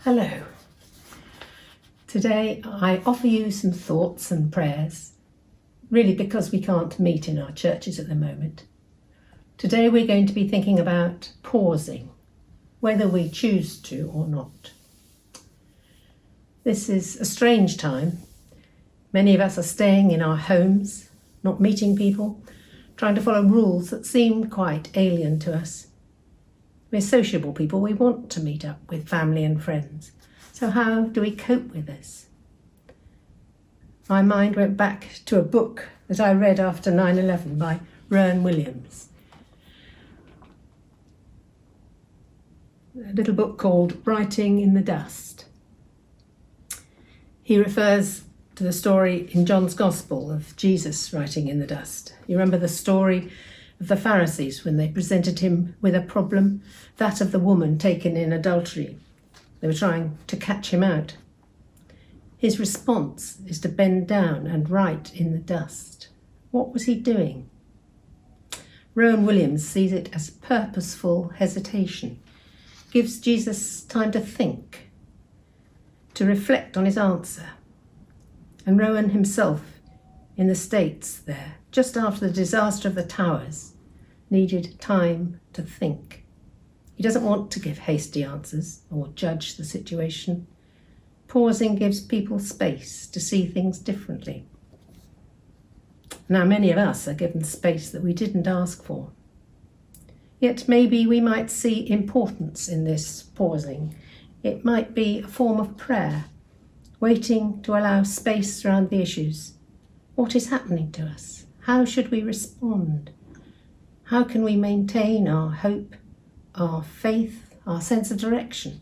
Hello. Today I offer you some thoughts and prayers, really because we can't meet in our churches at the moment. Today we're going to be thinking about pausing, whether we choose to or not. This is a strange time. Many of us are staying in our homes, not meeting people, trying to follow rules that seem quite alien to us. We're sociable people, we want to meet up with family and friends. So how do we cope with this? My mind went back to a book that I read after 9/11 by Rowan Williams. A little book called Writing in the Dust. He refers to the story in John's Gospel of Jesus writing in the dust. You remember the story of the Pharisees when they presented him with a problem, that of the woman taken in adultery. They were trying to catch him out. His response is to bend down and write in the dust. What was he doing? Rowan Williams sees it as purposeful hesitation. Gives Jesus time to think, to reflect on his answer. And Rowan himself, in the States there, just after the disaster of the towers, needed time to think. He doesn't want to give hasty answers or judge the situation. Pausing gives people space to see things differently. Now, many of us are given space that we didn't ask for. Yet maybe we might see importance in this pausing. It might be a form of prayer, waiting to allow space around the issues. What is happening to us? How should we respond? How can we maintain our hope, our faith, our sense of direction?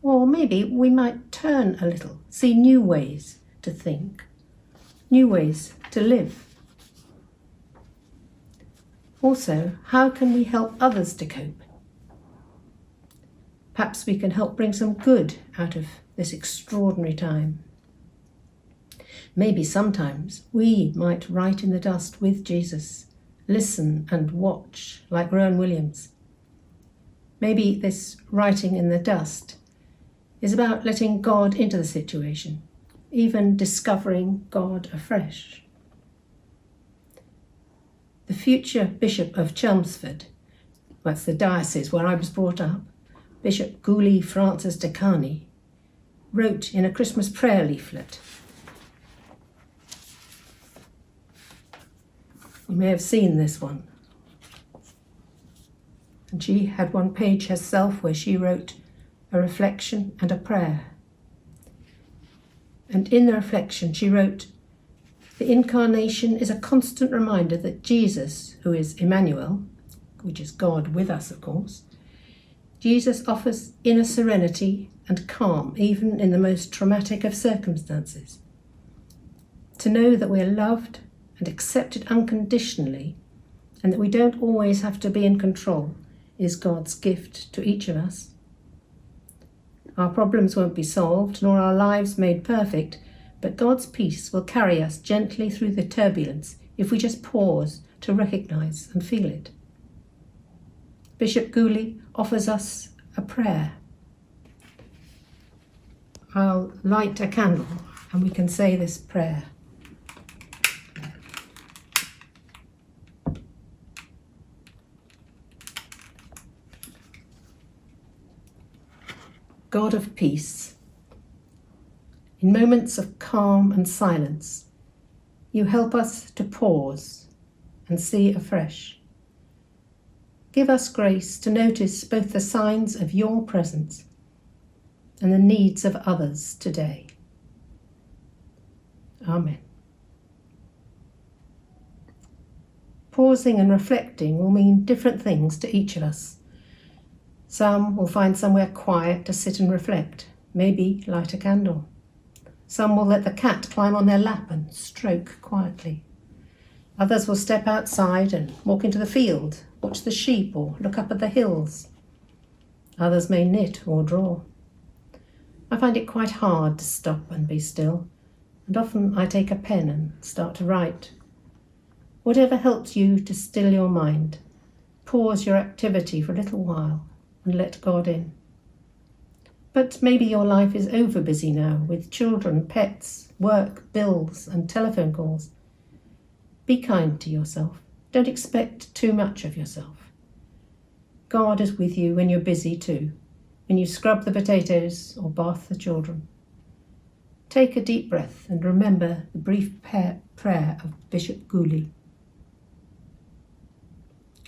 Or maybe we might turn a little, see new ways to think, new ways to live. Also, how can we help others to cope? Perhaps we can help bring some good out of this extraordinary time. Maybe sometimes we might write in the dust with Jesus, listen and watch like Rowan Williams. Maybe this writing in the dust is about letting God into the situation, even discovering God afresh. The future Bishop of Chelmsford, that's the diocese where I was brought up, Bishop Judy Dinnen, wrote in a Christmas prayer leaflet. You may have seen this one. And she had one page herself where she wrote a reflection and a prayer. And in the reflection she wrote, "The incarnation is a constant reminder that Jesus, who is Emmanuel, which is God with us, of course, Jesus offers inner serenity and calm even in the most traumatic of circumstances. To know that we are loved and accepted unconditionally, and that we don't always have to be in control, is God's gift to each of us. Our problems won't be solved, nor our lives made perfect, but God's peace will carry us gently through the turbulence if we just pause to recognise and feel it." Bishop Judy offers us a prayer. I'll light a candle and we can say this prayer. God of peace, in moments of calm and silence, you help us to pause and see afresh. Give us grace to notice both the signs of your presence and the needs of others today. Amen. Pausing and reflecting will mean different things to each of us. Some will find somewhere quiet to sit and reflect, maybe light a candle. Some will let the cat climb on their lap and stroke quietly. Others will step outside and walk into the field, watch the sheep or look up at the hills. Others may knit or draw. I find it quite hard to stop and be still, and often I take a pen and start to write. Whatever helps you to still your mind, pause your activity for a little while and let God in. But maybe your life is over busy now with children, pets, work, bills, and telephone calls. Be kind to yourself. Don't expect too much of yourself. God is with you when you're busy too, when you scrub the potatoes or bath the children. Take a deep breath and remember the brief prayer of Bishop Gooley.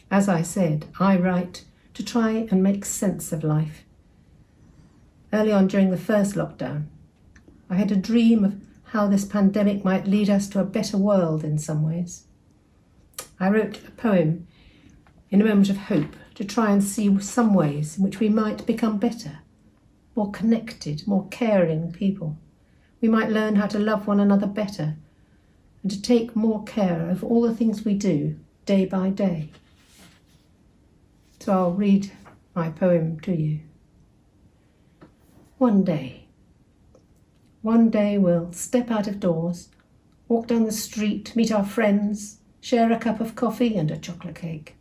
As I said, I write to try and make sense of life. Early on during the first lockdown, I had a dream of how this pandemic might lead us to a better world in some ways. I wrote a poem in a moment of hope to try and see some ways in which we might become better, more connected, more caring people. We might learn how to love one another better and to take more care of all the things we do day by day. So I'll read my poem to you. One day we'll step out of doors, walk down the street, meet our friends, share a cup of coffee and a chocolate cake.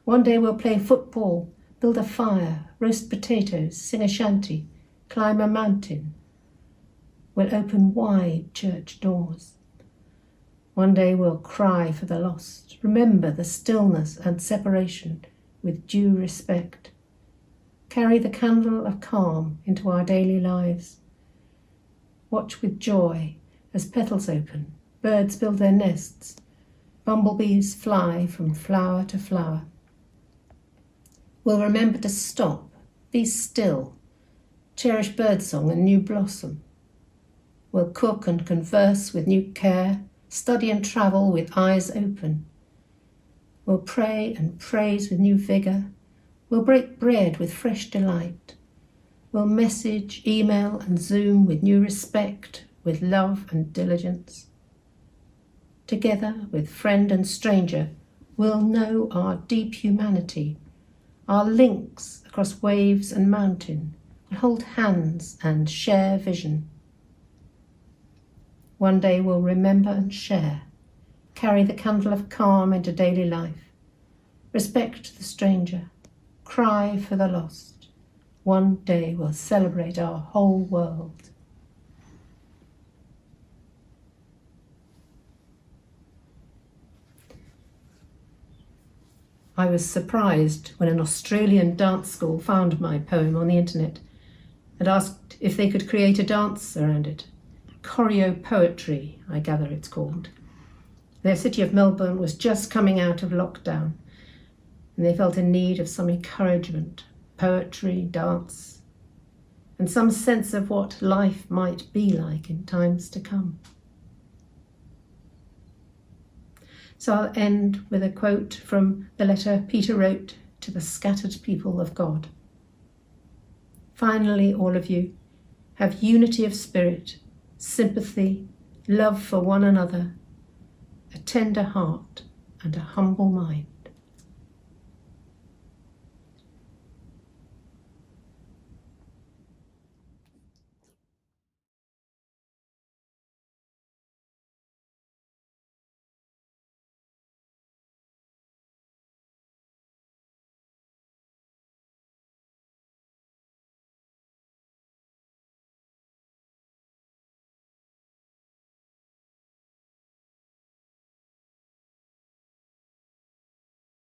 One day we'll play football, build a fire, roast potatoes, sing a shanty, climb a mountain. We'll open wide church doors. One day we'll cry for the lost, remember the stillness and separation with due respect. Carry the candle of calm into our daily lives. Watch with joy as petals open, birds build their nests, bumblebees fly from flower to flower. We'll remember to stop, be still, cherish birdsong and new blossom. We'll cook and converse with new care, study and travel with eyes open. We'll pray and praise with new vigour. We'll break bread with fresh delight. We'll message, email and Zoom with new respect, with love and diligence. Together with friend and stranger, we'll know our deep humanity, our links across waves and mountain. We'll hold hands and share vision. One day we'll remember and share, carry the candle of calm into daily life, respect the stranger, cry for the lost. One day we'll celebrate our whole world. I was surprised when an Australian dance school found my poem on the internet and asked if they could create a dance around it. Choreo poetry, I gather it's called. Their city of Melbourne was just coming out of lockdown, and they felt in need of some encouragement, poetry, dance, and some sense of what life might be like in times to come. So I'll end with a quote from the letter Peter wrote to the scattered people of God. Finally, all of you, have unity of spirit, sympathy, love for one another, a tender heart, and a humble mind.